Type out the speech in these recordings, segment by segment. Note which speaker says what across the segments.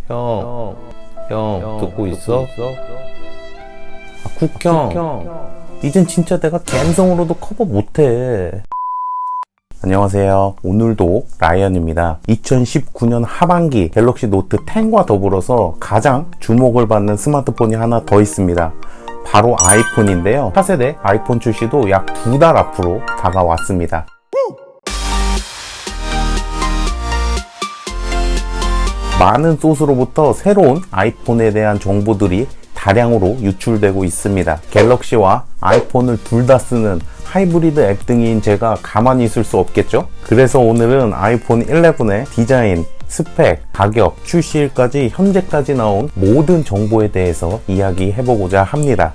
Speaker 1: 형, 듣고 있어? 국형, 이젠 진짜 내가 갬성으로도 커버 못해. 안녕하세요. 오늘도 라이언입니다. 2019년 하반기 갤럭시 노트 10과 더불어서 가장 주목을 받는 스마트폰이 하나 더 있습니다. 바로 아이폰인데요. 차세대 아이폰 출시도 약 2달 앞으로 다가왔습니다. 많은 소스로부터 새로운 아이폰에 대한 정보들이 다량으로 유출되고 있습니다. 갤럭시와 아이폰을 둘 다 쓰는 하이브리드 앱 등인 제가 가만히 있을 수 없겠죠? 그래서 오늘은 아이폰 11의 디자인, 스펙, 가격, 출시일까지 현재까지 나온 모든 정보에 대해서 이야기해보고자 합니다.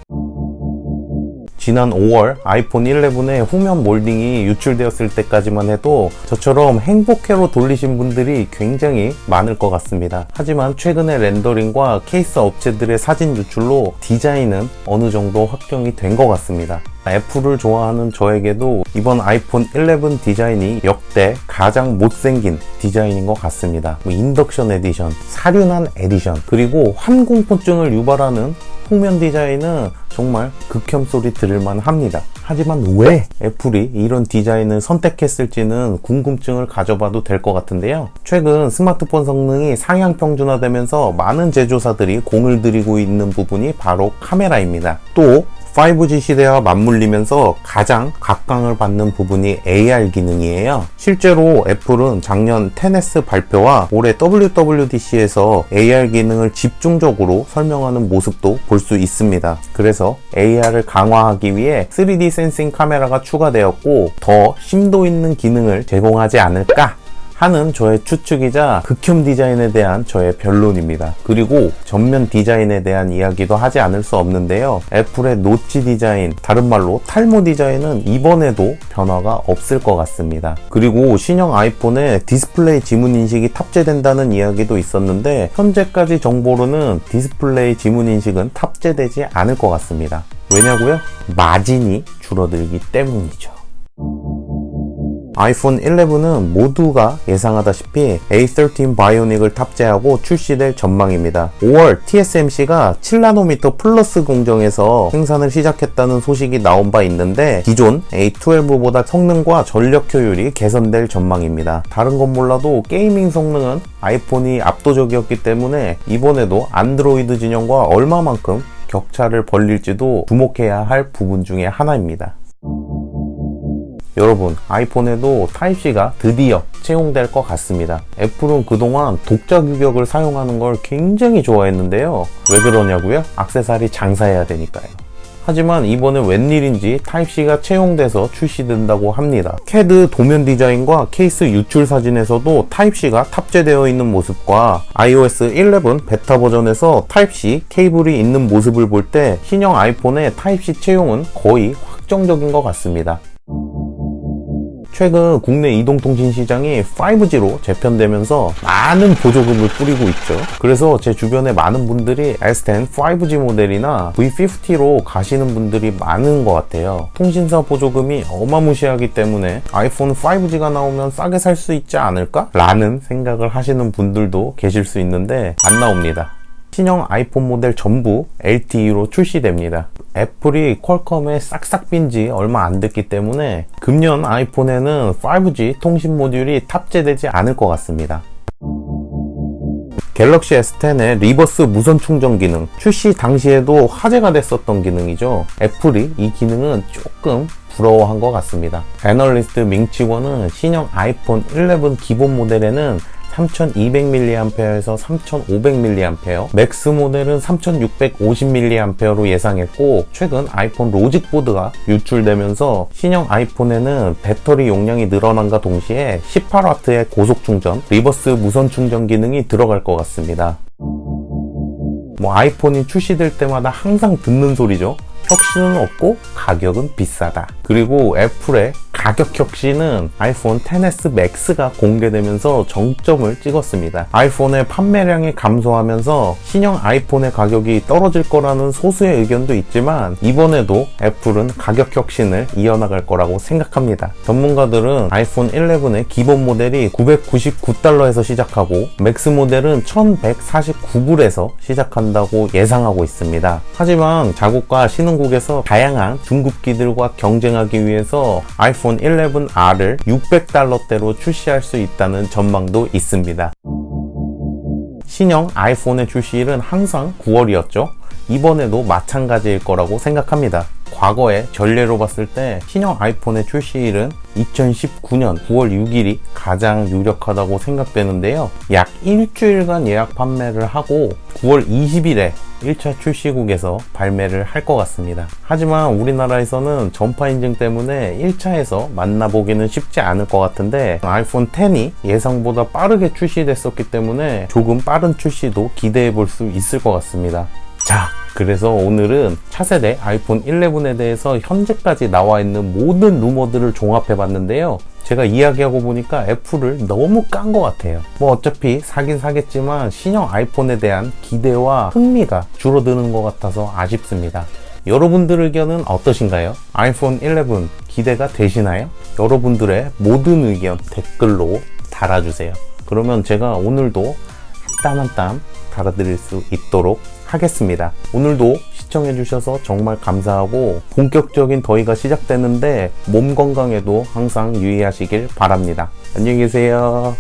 Speaker 1: 지난 5월 아이폰 11의 후면 몰딩이 유출되었을 때까지만 해도 저처럼 행복해로 돌리신 분들이 굉장히 많을 것 같습니다. 하지만 최근의 렌더링과 케이스 업체들의 사진 유출로 디자인은 어느 정도 확정이 된 것 같습니다. 애플을 좋아하는 저에게도 이번 아이폰 11 디자인이 역대 가장 못생긴 디자인인 것 같습니다. 인덕션 에디션, 사륜한 에디션, 그리고 환공포증을 유발하는 후면 디자인은 정말 극혐 소리 들을만 합니다. 하지만 왜 애플이 이런 디자인을 선택했을지는 궁금증을 가져봐도 될 것 같은데요. 최근 스마트폰 성능이 상향 평준화되면서 많은 제조사들이 공을 들이고 있는 부분이 바로 카메라입니다. 또 5G 시대와 맞물리면서 가장 각광을 받는 부분이 AR 기능이에요. 실제로 애플은 작년 10S 발표와 올해 WWDC에서 AR 기능을 집중적으로 설명하는 모습도 볼 수 있습니다. 그래서 AR을 강화하기 위해 3D 센싱 카메라가 추가되었고 더 심도 있는 기능을 제공하지 않을까 하는 저의 추측이자 극혐 디자인에 대한 저의 변론입니다. 그리고 전면 디자인에 대한 이야기도 하지 않을 수 없는데요. 애플의 노치 디자인, 다른 말로 탈모 디자인은 이번에도 변화가 없을 것 같습니다. 그리고 신형 아이폰에 디스플레이 지문 인식이 탑재된다는 이야기도 있었는데 현재까지 정보로는 디스플레이 지문 인식은 탑재되지 않을 것 같습니다. 왜냐고요? 마진이 줄어들기 때문이죠. 아이폰 11은 모두가 예상하다시피 A13 바이오닉을 탑재하고 출시될 전망입니다. 5월 TSMC가 7나노미터 플러스 공정에서 생산을 시작했다는 소식이 나온 바 있는데 기존 A12보다 성능과 전력 효율이 개선될 전망입니다. 다른 건 몰라도 게이밍 성능은 아이폰이 압도적이었기 때문에 이번에도 안드로이드 진영과 얼마만큼 격차를 벌릴지도 주목해야 할 부분 중에 하나입니다. 여러분, 아이폰에도 타입C가 드디어 채용될 것 같습니다. 애플은 그동안 독자 규격을 사용하는 걸 굉장히 좋아했는데요. 왜 그러냐고요? 액세서리 장사해야 되니까요. 하지만 이번에 웬일인지 타입C가 채용돼서 출시된다고 합니다. 캐드 도면 디자인과 케이스 유출 사진에서도 타입C가 탑재되어 있는 모습과 iOS 11 베타 버전에서 타입C 케이블이 있는 모습을 볼 때 신형 아이폰의 타입C 채용은 거의 확정적인 것 같습니다. 최근 국내 이동통신 시장이 5G로 재편되면서 많은 보조금을 뿌리고 있죠. 그래서 제 주변에 많은 분들이 S10 5G 모델이나 V50로 가시는 분들이 많은 것 같아요. 통신사 보조금이 어마무시하기 때문에 아이폰 5G가 나오면 싸게 살 수 있지 않을까? 라는 생각을 하시는 분들도 계실 수 있는데 안 나옵니다. 신형 아이폰 모델 전부 LTE로 출시됩니다. 애플이 퀄컴에 싹싹 빈 지 얼마 안 됐기 때문에 금년 아이폰에는 5G 통신 모듈이 탑재되지 않을 것 같습니다. 갤럭시 S10의 리버스 무선 충전 기능, 출시 당시에도 화제가 됐었던 기능이죠. 애플이 이 기능은 조금 부러워한 것 같습니다. 애널리스트 밍치원은 신형 아이폰 11 기본 모델에는 3200mAh에서 3500mAh, 맥스 모델은 3650mAh로 예상했고 최근 아이폰 로직 보드가 유출되면서 신형 아이폰에는 배터리 용량이 늘어난과 동시에 18W의 고속 충전, 리버스 무선 충전 기능이 들어갈 것 같습니다. 아이폰이 출시될 때마다 항상 듣는 소리죠. 혁신은 없고 가격은 비싸다. 그리고 애플의 가격 혁신은 아이폰 XS Max가 공개되면서 정점을 찍었습니다. 아이폰의 판매량이 감소하면서 신형 아이폰의 가격이 떨어질 거라는 소수의 의견도 있지만 이번에도 애플은 가격 혁신을 이어나갈 거라고 생각합니다. 전문가들은 아이폰 11의 기본 모델이 $999에서 시작하고 맥스 모델은 $1149에서 시작한다고 예상하고 있습니다. 하지만 자국과 신흥국에서 다양한 중급기들과 경쟁하기 위해서 아이폰 11R을 $600대로 출시할 수 있다는 전망도 있습니다. 신형 아이폰의 출시일은 항상 9월이었죠. 이번에도 마찬가지일 거라고 생각합니다. 과거의 전례로 봤을 때 신형 아이폰의 출시일은 2019년 9월 6일이 가장 유력하다고 생각되는데요. 약 일주일간 예약 판매를 하고 9월 20일에 1차 출시국에서 발매를 할 것 같습니다. 하지만 우리나라에서는 전파 인증 때문에 1차에서 만나보기는 쉽지 않을 것 같은데 아이폰 X이 예상보다 빠르게 출시됐었기 때문에 조금 빠른 출시도 기대해 볼 수 있을 것 같습니다. 자, 그래서 오늘은 차세대 아이폰 11에 대해서 현재까지 나와 있는 모든 루머들을 종합해 봤는데요. 제가 이야기하고 보니까 애플을 너무 깐 것 같아요. 뭐 어차피 사긴 사겠지만 신형 아이폰에 대한 기대와 흥미가 줄어드는 것 같아서 아쉽습니다. 여러분들 의견은 어떠신가요? 아이폰 11 기대가 되시나요? 여러분들의 모든 의견 댓글로 달아주세요. 그러면 제가 오늘도 한 땀 한 땀 달아드릴 수 있도록 하겠습니다. 오늘도 시청해주셔서 정말 감사하고 본격적인 더위가 시작되는데 몸 건강에도 항상 유의하시길 바랍니다. 안녕히 계세요.